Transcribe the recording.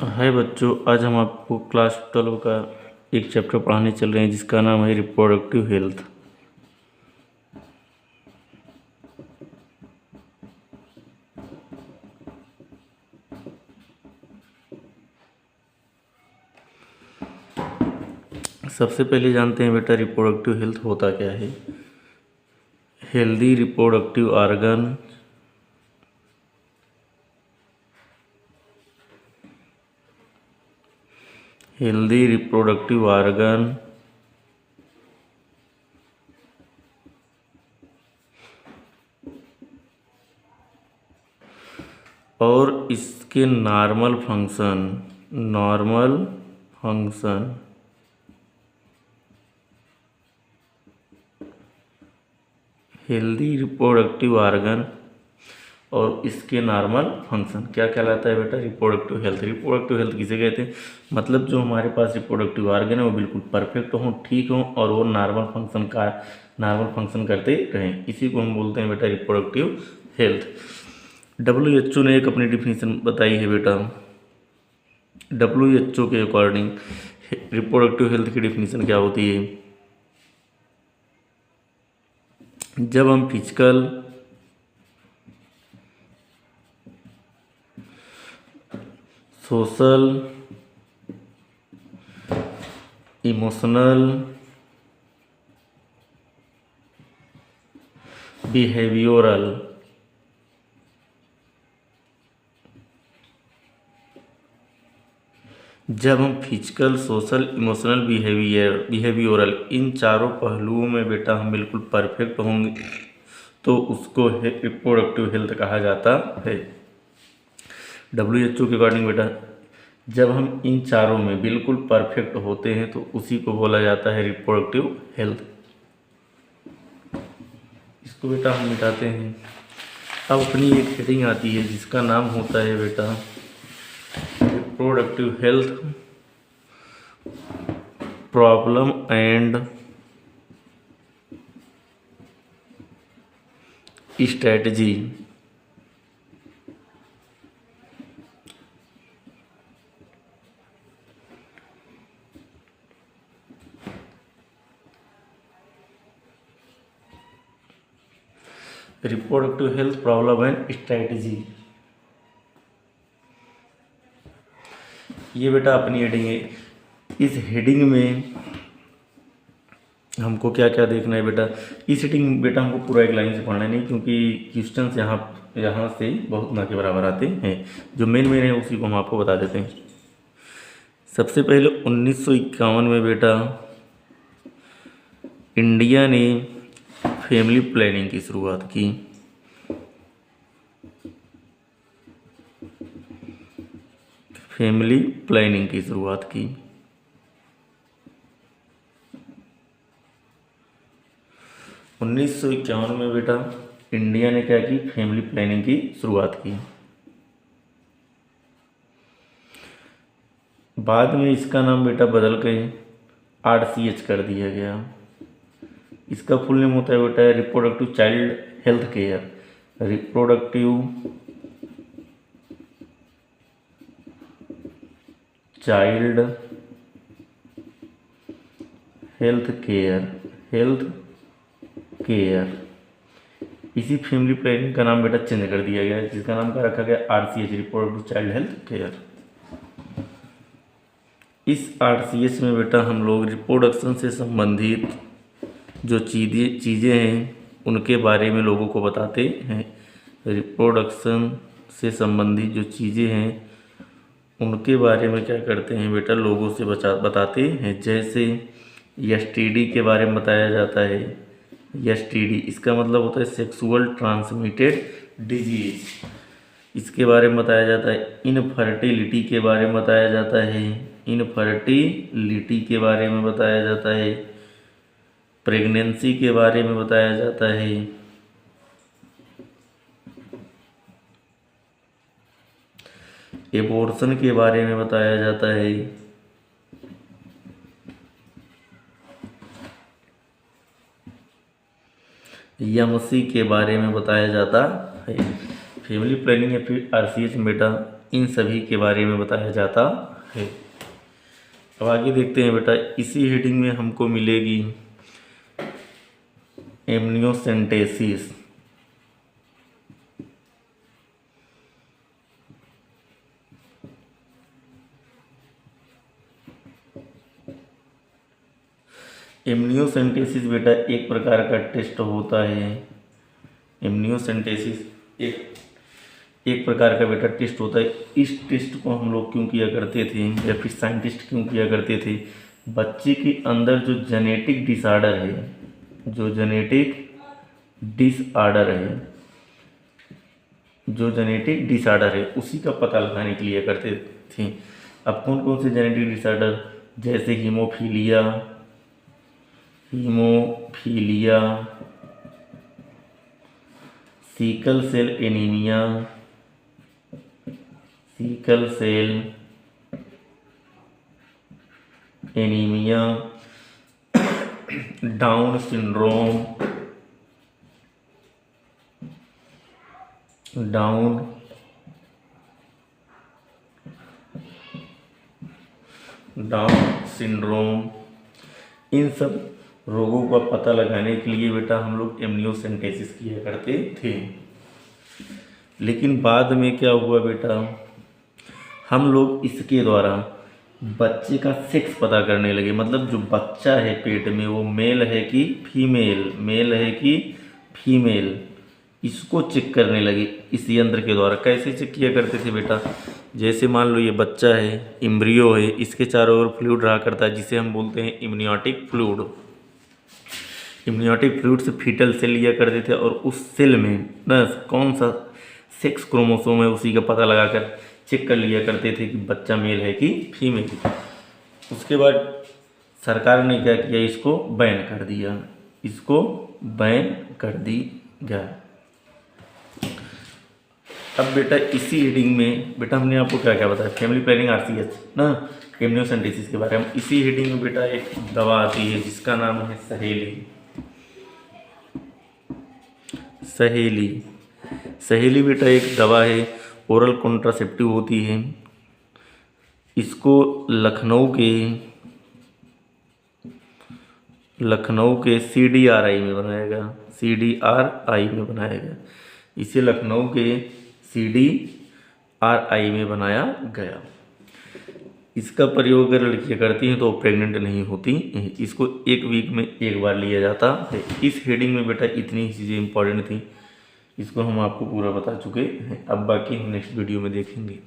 हाय बच्चों, आज हम आपको क्लास 12 का एक चैप्टर पढ़ाने चल रहे हैं जिसका नाम है रिप्रोडक्टिव हेल्थ। सबसे पहले जानते हैं बेटा रिप्रोडक्टिव हेल्थ होता क्या है। Healthy reproductive organ healthy reproductive organ और इसके normal function healthy reproductive organ और इसके नॉर्मल फंक्शन क्या कहलाता है बेटा? Reproductive health. रिप्रोडक्टिव हेल्थ किसे कहते हैं? मतलब जो हमारे पास रिप्रोडक्टिव ऑर्गन है वो बिल्कुल परफेक्ट हों, ठीक हों और वो नॉर्मल फंक्शन करते रहें, इसी को हम बोलते हैं बेटा रिप्रोडक्टिव हेल्थ। WHO ने एक अपनी डिफिनीशन बताई है बेटा। WHO के अकॉर्डिंग रिप्रोडक्टिव हेल्थ की डिफिनीशन क्या होती है? जब हम फिजिकल, सोशल, इमोशनल, बिहेवियरल जब हम फिजिकल, सोशल, इमोशनल, बिहेवियरल इन चारों पहलुओं में बेटा हम बिल्कुल परफेक्ट होंगे तो उसको रिप्रोडक्टिव हेल्थ कहा जाता है। WHO के अकॉर्डिंग बेटा जब हम इन चारों में बिल्कुल परफेक्ट होते हैं तो उसी को बोला जाता है रिप्रोडक्टिव हेल्थ। इसको बेटा हम मिटाते हैं। अब अपनी एक हेडिंग आती है जिसका नाम होता है बेटा reproductive health problem and strategy. Reproductive health problem and strategy, ये बेटा अपनी हेडिंग है। इस हेडिंग में हमको क्या क्या देखना है बेटा? इस हेडिंग में बेटा हमको पूरा एक लाइन से पढ़ना नहीं, क्योंकि क्वेश्चंस यहाँ से बहुत ना के बराबर आते हैं। जो मेन है उसी को हम आपको बता देते हैं। सबसे पहले 1951 में बेटा इंडिया ने फैमिली प्लानिंग की शुरुआत की। फैमिली प्लानिंग की शुरुआत की 1951 में बेटा इंडिया ने क्या की? फैमिली प्लानिंग की शुरुआत की। बाद में इसका नाम बेटा बदल के RCH कर दिया गया। इसका फुल नेम होता है बेटा reproductive child health care. Reproductive child health care इसी फैमिली प्लानिंग का नाम बेटा चेंज कर दिया गया, जिसका नाम क्या रखा गया? RCH, reproductive child health care. इस RCH में बेटा हम लोग रिप्रोडक्शन से संबंधित जो चीज़ें हैं उनके बारे में लोगों को बताते हैं। रिप्रोडक्शन से संबंधित जो चीज़ें हैं उनके बारे में क्या करते हैं बेटा? लोगों से बताते हैं। जैसे STD के बारे में बताया जाता है। STD इसका मतलब होता है सेक्सुअल ट्रांसमिटेड डिजीज, इसके बारे में बताया जाता है। इनफर्टिलिटी के बारे में बताया जाता है। इनफर्टिलिटी के बारे में बताया जाता है। प्रेगनेंसी के बारे में बताया जाता है। एबॉर्शन के बारे में बताया जाता है। यमसी के बारे में बताया जाता है। फैमिली प्लानिंग या फिर RCH में बेटा इन सभी के बारे में बताया जाता है। अब आगे देखते हैं बेटा, इसी हेडिंग में हमको मिलेगी एमनियोसेंटेसिस। एमनियोसेंटेसिस बेटा एक प्रकार का टेस्ट होता है। एमनियोसेंटेसिस एक प्रकार का बेटा टेस्ट होता है। इस टेस्ट को हम लोग क्यों किया करते थे या फिर साइंटिस्ट क्यों किया करते थे? बच्चे के अंदर जो जेनेटिक डिसऑर्डर है, जो जेनेटिक डिसऑर्डर है उसी का पता लगाने के लिए करते थे। अब कौन कौन से जेनेटिक डिसऑर्डर, जैसे haemophilia, sickle cell anaemia, Down syndrome, इन सब रोगों का पता लगाने के लिए बेटा हम लोग एमनियोसेंटेसिस किया करते थे। लेकिन बाद में क्या हुआ बेटा, हम लोग इसके द्वारा बच्चे का सेक्स पता करने लगे। मतलब जो बच्चा है पेट में वो मेल है कि फीमेल, इसको चेक करने लगे इस यंत्र के द्वारा। कैसे चेक किया करते थे बेटा, जैसे मान लो ये बच्चा है, एम्ब्रियो है, इसके चारों ओर फ्लूइड रहा करता है जिसे हम बोलते हैं इम्नियोटिक फ्लूइड। इम्नियोटिक फ्लूइड से फीटल सेल लिया करते थे और उस सेल में न कौन सा सेक्स क्रोमोसोम है उसी का पता लगाकर चेक कर लिया करते थे कि बच्चा मेल है कि फीमेल। उसके बाद सरकार ने क्या किया, इसको बैन कर दिया। अब बेटा इसी हेडिंग में बेटा हमने आपको क्या क्या बताया, फैमिली प्लानिंग, RCH ना, एमनियोसेंटेसिस के बारे में। इसी हेडिंग में बेटा एक दवा आती है जिसका नाम है सहेली बेटा एक दवा है, ओरल कॉन्ट्रासेप्टिव होती है। इसको लखनऊ के CDRI में बनाया गया। इसे लखनऊ के CDRI में बनाया गया। इसका प्रयोग अगर लड़कियाँ करती हैं तो प्रेग्नेंट नहीं होती। इसको 1 वीक में 1 बार लिया जाता है। इस हेडिंग में बेटा इतनी ही चीज़ें इंपॉर्टेंट थी, इसको हम आपको पूरा बता चुके हैं। अब बाकी हम नेक्स्ट वीडियो में देखेंगे।